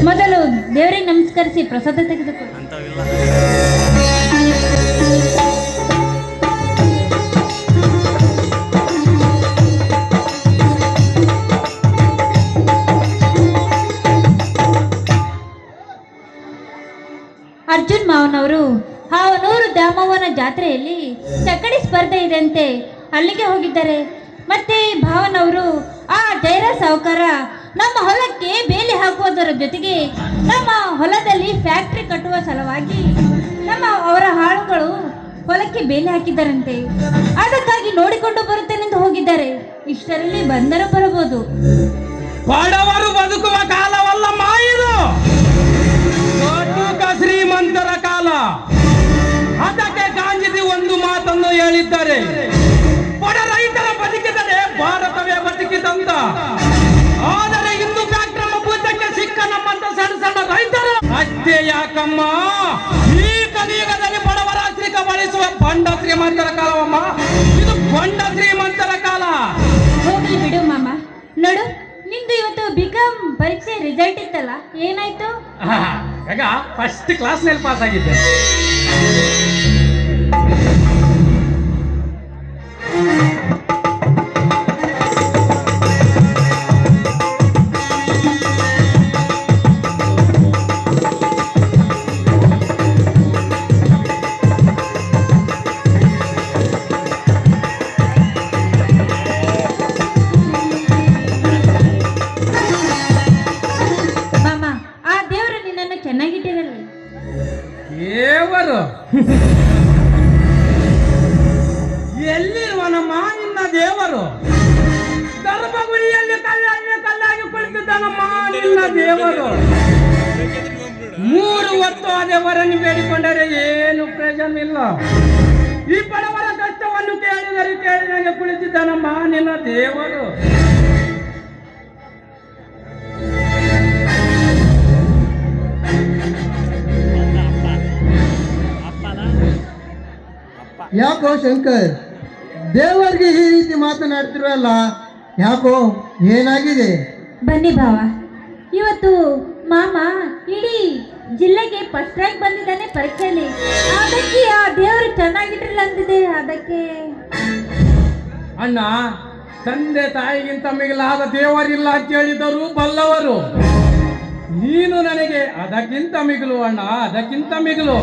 ಮೊದಲು ದೇವರಿಗೆ ನಮಸ್ಕರಿಸಿ ಪ್ರಸಾದ ತೆಗೆದುಕೊಳ್ಳಿ. ಅರ್ಜುನ್ ಮಾವನವರು ಹಾವನೂರು ದ್ಯಾಮವ್ವನ ಜಾತ್ರೆಯಲ್ಲಿ ಚಕ್ಕಡಿ ಸ್ಪರ್ಧೆ ಇದೆಯಂತೆ, ಅಲ್ಲಿಗೆ ಹೋಗಿದ್ದಾರೆ. ಮತ್ತೆ ಭಾವನವರು ಆ ಜೈರ ಸಾವುಕಾರ ನಮ್ಮ ಹೊಲಕ್ಕೆ ಬೇಲಿ ಹಾಕುವುದರ ಜೊತೆಗೆ ನಮ್ಮ ಹೊಲದಲ್ಲಿ ಫ್ಯಾಕ್ಟ್ರಿ ಕಟ್ಟುವ ಸಲುವಾಗಿ ಅವರ ಆಳುಗಳು ಹೊಲಕ್ಕೆ ಬೇಲಿ ಹಾಕಿದ್ದಾರಂತೆ. ಅದಕ್ಕಾಗಿ ನೋಡಿಕೊಂಡು ಬರುತ್ತೇನೆಂದು ಹೋಗಿದ್ದಾರೆ. ಇಷ್ಟರಲ್ಲಿ ಬಂದರೂ ಬರಬಹುದು. ಬಡವರು ಬದುಕುವ ಕಾಲವಲ್ಲಮ್ಮ ಇದು, ದೊಡ್ಡ ಶ್ರೀಮಂತರ ಕಾಲ. ಅದಕ್ಕೆ ಗಾಂಧೀಜಿ ಒಂದು ಮಾತನ್ನು ಹೇಳಿದ್ದಾರೆ, ಬಡ ರೈತರ ಬದುಕಿದರೆ ಭಾರತವೇ ಬದುಕಿದಂತ. ಆದರೆ ಇಂದು ಫ್ಯಾಕ್ಟರಿ ಭೂತಕ್ಕೆ ಸಿಕ್ಕ ನಮ್ಮಂತ ಸಣ್ಣ ಸಣ್ಣ ರೈತರು ಅಷ್ಟೇ ಯಾಕಮ್ಮ, ಈ ಕಲಿಯುಗದಲ್ಲಿ ಬಡವರ ಶ್ರೀಕ ಬಳಸುವ ಬಂಡ ಶ್ರೀಮಂತರ ಕಾಲವಮ್ಮ ಇದು, ಬಂಡ ಶ್ರೀಮಂತರ ಕಾಲ. ಹೋಗ್ಲಿ ಬಿಡು ಮಾಮ. ನೋಡು, ನಿಂದು ಇವತ್ತು ಬಿಕಾಂ ಪರೀಕ್ಷೆ ರಿಸಲ್ಟ್ ಇತ್ತಲ್ಲ, ಏನಾಯ್ತು? ಈಗ ಫಸ್ಟ್ ಕ್ಲಾಸ್ ನಲ್ಲಿ ಪಾಸ್ ಆಗಿದ್ದೆ. ಚೆನ್ನಾಗಿಟ್ಟಿರಲಿ ದೇವರು. ಎಲ್ಲಿರುವನಮ್ಮ ನಿನ್ನ ದೇವರು? ಗರ್ಭಗುಡಿಯಲ್ಲಿ ಕಲ್ಲಾಗಿ ಕುಳಿತಿದ್ದಾನಮ್ಮ ನಿನ್ನ ದೇವರು. 3 ಹೊತ್ತು ಆ ದೇವರನ್ನು ಬೇಡಿಕೊಂಡರೆ ಏನು ಪ್ರಯೋಜನ ಇಲ್ಲ. ಈ ಬಡವರ ಕಷ್ಟವನ್ನು ಕೇಳಿದಂಗೆ ಕುಳಿತಿದ್ದಾನಮ್ಮ ನಿನ್ನ ದೇವರು. ಯಾಕೋ ಶಂಕರ್, ದೇವರಿಗೆ ಈ ರೀತಿ ಮಾತನಾಡ್ತಿರಲ್ಲ, ಯಾಕೋ ಏನಾಗಿದೆ? ಬನ್ನಿ ಭಾವ, ಇವತ್ತು ಮಾಮ ಇಡೀ ಜಿಲ್ಲೆಗೆ ಫಸ್ಟ್ ರ್ಯಾಂಕ್ ಬಂದಿದ್ದಾನೆ ಪರೀಕ್ಷೆಯಲ್ಲಿ. ಅದಕ್ಕೆ ಆ ದೇವರು ಚೆನ್ನಾಗಿಟ್ಟಿಲ್ಲ ಅಂತಿದೆ. ಅದಕ್ಕೆ ಅಣ್ಣ, ತಂದೆ ತಾಯಿಗಿಂತ ಮಿಗಿಲಾದ ದೇವರಿಲ್ಲ ಅಂತ ಹೇಳಿದರು ಬಲ್ಲವರು. ನೀನು ನನಗೆ ಅದಕ್ಕಿಂತ ಮಿಗಿಲು ಅಣ್ಣ, ಅದಕ್ಕಿಂತ ಮಿಗಿಲು.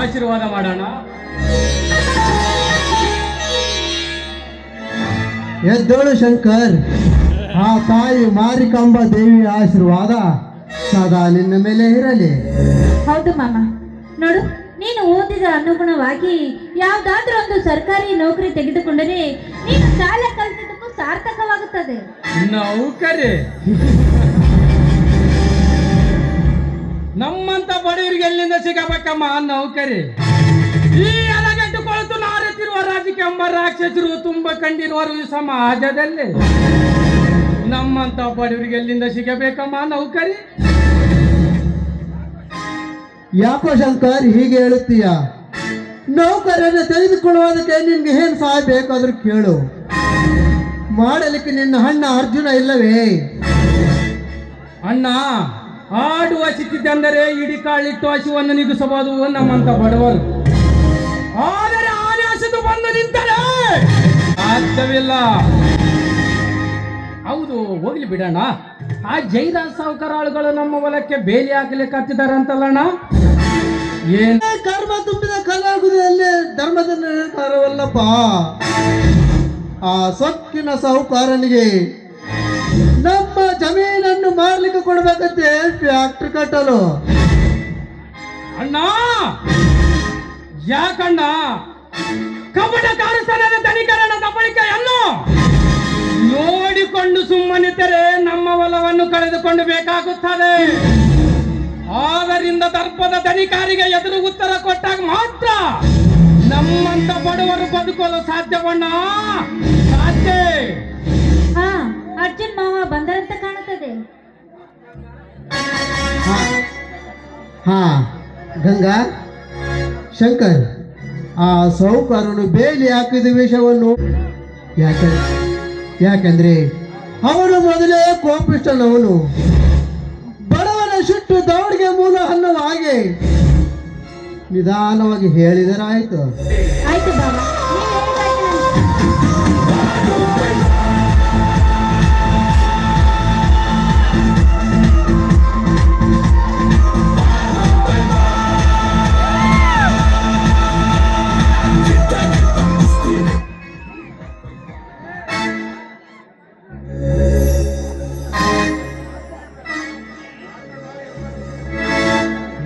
ಆಶೀರ್ವಾದ ಮಾಡೋಣ. ಎದ್ದೋಳು ಶಂಕರ್, ಆ ತಾಯಿ ಮಾರಿಕಾಂಬಾ ದೇವಿಯ ಆಶೀರ್ವಾದ ಸದಾ ನಿನ್ನ ಮೇಲೆ ಇರಲಿ. ಹೌದು ಮಾಮ. ನೋಡು, ನೀನು ಓದಿದ ಅನುಗುಣವಾಗಿ ಯಾವುದಾದ್ರೂ ಒಂದು ಸರ್ಕಾರಿ ನೌಕರಿ ತೆಗೆದುಕೊಂಡರೆ ನೀನು ಶಾಲೆ ಕಲಿತದಕ್ಕೂ ಸಾರ್ಥಕವಾಗುತ್ತದೆ. ನೌಕರಿ ನಮ್ಮಂತ ಬಡವರಿಗೆ ಎಲ್ಲಿಂದ ಸಿಗಬೇಕಮ್ಮ ನೌಕರಿ? ಈ ಅಲಗಟ್ಟು ಕೊಳತು ನಾರುತ್ತಿರುವ ರಾಜಕೀಯ ರಾಕ್ಷಸರು ತುಂಬ ಕಂಡಿರುವರು ಈ ಸಮಾಜದಲ್ಲಿ. ನಮ್ಮಂತ ಬಡವರಿಗೆ ಎಲ್ಲಿಂದ ಸಿಗಬೇಕಮ್ಮ ನೌಕರಿ? ಯಾಕೋ ಶಂಕರ್ ಹೀಗೆ ಹೇಳುತ್ತೀಯ? ನೌಕರನ್ನು ತೆಗೆದುಕೊಳ್ಳುವುದಕ್ಕೆ ನಿನ್ಗೆ ಏನ್ ಸಹಾಯ ಬೇಕಾದ್ರೂ ಕೇಳು, ಮಾಡಲಿಕ್ಕೆ ನಿನ್ನ ಅಣ್ಣ ಅರ್ಜುನ ಇಲ್ಲವೇ? ಅಣ್ಣ ಆಡುವ ಸಿಕ್ಕಿದ್ದೆಂದರೆ ಇಡೀ ಕಾಳಿಟ್ಟು ಹಸಿವನ್ನು ನಿಗಿಸಬಹುದು ನಮ್ಮಂತ ಬಡವರು. ಆದರೆ ಆನೆ ಹಸಿದು ಬಂದು ನಿಂತರೆ ಸಾಧ್ಯವಿಲ್ಲ. ಹೌದು, ಹೋಗ್ಲಿ ಬಿಡೋಣ. ಆ ಜೈನ ಸಾವುಕಾರಗಳು ನಮ್ಮ ಹೊಲಕ್ಕೆ ಬೇಲಿ ಹಾಕಲಿಕ್ಕೆ ಹತ್ತಿದಾರಂತಲ್ಲಣ್ಣ. ಏನ್ ಕರ್ಮ ತುಂಬಿದ ಕಲಾಗುದಿಯಲ್ಲಿ ಧರ್ಮದ ನಿರ್ಧಾರವಲ್ಲಪ್ಪ. ಆ ಸೊಕ್ಕಿನ ಸಾಹುಕಾರನಿಗೆ ನಮ್ಮ ಜಮೀನನ್ನು ಮಾರ್ಲಿಕ್ಕೆ ಕೊಡ್ಬೇಕಂತೆ ಫ್ಯಾಕ್ಟ್ರಿ ಕಟ್ಟಲು. ಅಣ್ಣ ಯಾಕಣ್ಣ ಕಪಟ ಕಾರ್ಯಸ್ಥಾನದ ತನಿಖರಣ ದಬ್ಬಳಿಕೆಯನ್ನು ನೋಡಿಕೊಂಡು ಸುಮ್ಮನಿದ್ದರೆ ನಮ್ಮ ಹೊಲವನ್ನು ಕಳೆದುಕೊಂಡು ಬೇಕಾಗುತ್ತದೆ. ಆದ್ದರಿಂದ ದರ್ಪದ ತನಿಖಾರಿಗೆ ಎದುರು ಉತ್ತರ ಕೊಟ್ಟಾಗ ಮಾತ್ರ ನಮ್ಮಂತ ಬಡವರು ಬದುಕಲು ಸಾಧ್ಯವಣ್ಣ, ಸಾಧ್ಯ. ಹಾ, ಅರ್ಜುನ್ ಮಾವ ಬಂದಂತ ಕಾಣುತ್ತದೆ. ಹಾ ಗಂಗಾ, ಶಂಕರ್, ಆ ಸಾಹುಕಾರನು ಬೇಲಿ ಹಾಕಿದ ವಿಷಯವನ್ನು ಯಾಕಂದ್ರೆ ಅವನು ಮೊದಲೇ ಕೋಪಿಷ್ಟನವನು. ಬಡವರ ಬಿಟ್ಟು ದೌಡಿಗೆ ಮೂಲ ಅನ್ನೋ ಹಾಗೆ ನಿಧಾನವಾಗಿ ಹೇಳಿದರಾಯ್ತು. ಆಯ್ತು ಬಾವ,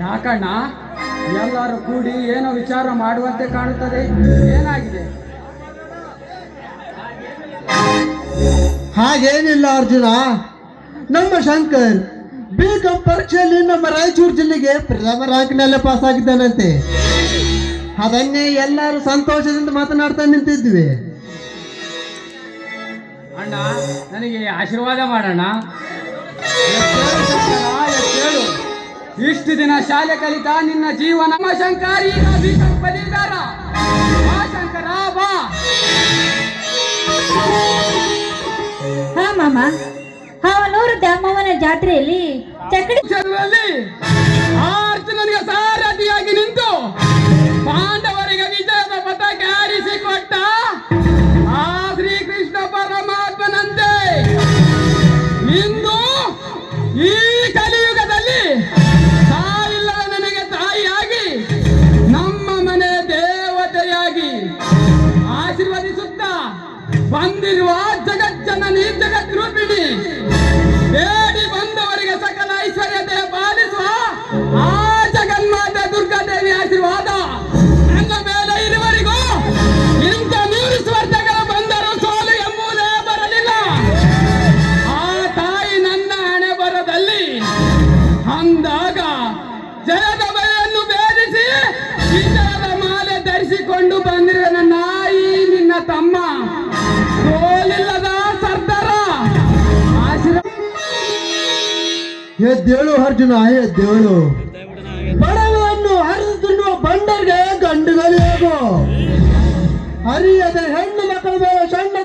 ಯಾಕಣ್ಣ ಎಲ್ಲರೂ ಕೂಡಿ ಏನೋ ವಿಚಾರ ಮಾಡುವಂತೆ ಕಾಣುತ್ತದೆ, ಏನಾಗಿದೆ? ಹಾಗೇನಿಲ್ಲ ಅರ್ಜುನ, ನಮ್ಮ ಶಂಕರ್ B.Com ಪರೀಕ್ಷೆಯಲ್ಲಿ ನಮ್ಮ ರಾಯಚೂರು ಜಿಲ್ಲೆಗೆ ಪ್ರಥಮ ರ್ಯಾಂಕ್ನಲ್ಲೇ ಪಾಸ್ ಆಗಿದ್ದಾನಂತೆ. ಅದನ್ನೇ ಎಲ್ಲರೂ ಸಂತೋಷದಿಂದ ಮಾತನಾಡ್ತಾ ನಿಂತಿದ್ವಿ. ಅಣ್ಣ, ನನಗೆ ಆಶೀರ್ವಾದ ಮಾಡೋಣ. ಎದ್ದೇಳು ಶಂಕರ, ಎದ್ದೇಳು. ಇಷ್ಟು ದಿನ ಶಾಲೆ ಕಲಿತ ನಿನ್ನ ಜೀವನ ನಮ್ಮ ಶಂಕರ್ ಈಗ B.Com ಪದವೀಧರ. ಬಾ ಶಂಕರ, ಬಾ. ಹಾ ಮಾಮ, ಹಾವನೂರು ದ್ಯಾಮವ್ವನ ಜಾತ್ರೆಯಲ್ಲಿ ಚಕಡಿ ಕ್ಷಣದಲ್ಲಿ ಅರ್ಜುನನಿಗೆ ಸಾರಥಿಯಾಗಿ ನಿಂತು ಪಾಂಡವರಿಗೆ ವಿಜಯದ ಪತಾಕ ಹಾರಿಸಿಕೊಟ್ಟ ಆ ಶ್ರೀಕೃಷ್ಣ ಪರಮಾತ್ಮನಂತೆ ಇಂದು ಈ ಕಲಿಯುಗದಲ್ಲಿ ಸಾವಿಲ್ಲದ ನನಗೆ ತಾಯಿಯಾಗಿ ನಮ್ಮ ಮನೆ ದೇವತೆಯಾಗಿ ಆಶೀರ್ವದಿಸುತ್ತಾ ಬಂದಿರುವ ಜಗಜ್ಜನನಿ ಜಗದ್ರೂಪಿಣಿ, ಬೇಡಿ ಬಂದವರಿಗೆ ಸಕಲ ಐಶ್ವರ್ಯತೆ ಪಾಲಿಸುವ ಆ ಜಗನ್ಮಾತೆ ದುರ್ಗಾದೇವಿ ಆಶೀರ್ವಾದ ನನ್ನ ಮೇಲೆ ಇರುವರಿಗೂ ಇಂಥ 100 ಸ್ಪರ್ಧೆಗಳು ಬಂದರೂ ಸೋಲು ಎಂಬುದೇ ಬರಲಿಲ್ಲ. ಆ ತಾಯಿ ನನ್ನ ಹಣೆ ಬರದಲ್ಲಿ ಅಂದಾಗ ಜಯದ ಬಯಯನ್ನು ಭೇದಿಸಿ ವಿಜಯದ ಮಾಲೆ ಧರಿಸಿಕೊಂಡು ಬಂದಿರುವ ನನ್ನ ನಾಯಿ ನಿನ್ನ ತಮ್ಮ ಸೋಲಿಲ್ಲದ ಸರ್ದಾರ ಎದ್ದೇಳು ಅರ್ಜುನ, ಎದ್ದೇಳು. ಬಡವನ್ನು ಹರಿದು ತಿನ್ನುವ ಬಂಡರ್ಗೆ ಗಂಡುಗಲಿಯಾಗು. ಹರಿಯದ ಹೆಣ್ಣು ಮಕ್ಕಳ ಮೇಲೆ ಸಣ್ಣ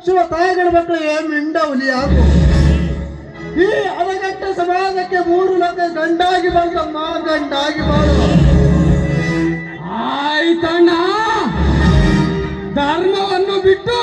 ಶಿವ ತಾಯಿಗಳ ಮಕ್ಕಳಿಗೆ ಮಿಂಡ ಹುಲಿಯಾಗು. ಈ ಹದಗೆಟ್ಟ ಸಮಾಜಕ್ಕೆ 3 ಲಕ್ಷ ಗಂಡಾಗಿ ಬಂದಮ್ಮ, ಗಂಡಾಗಿ ಬಾಳು. ಆಯ್ತಣ್ಣ, ಧರ್ಮವನ್ನು ಬಿಟ್ಟು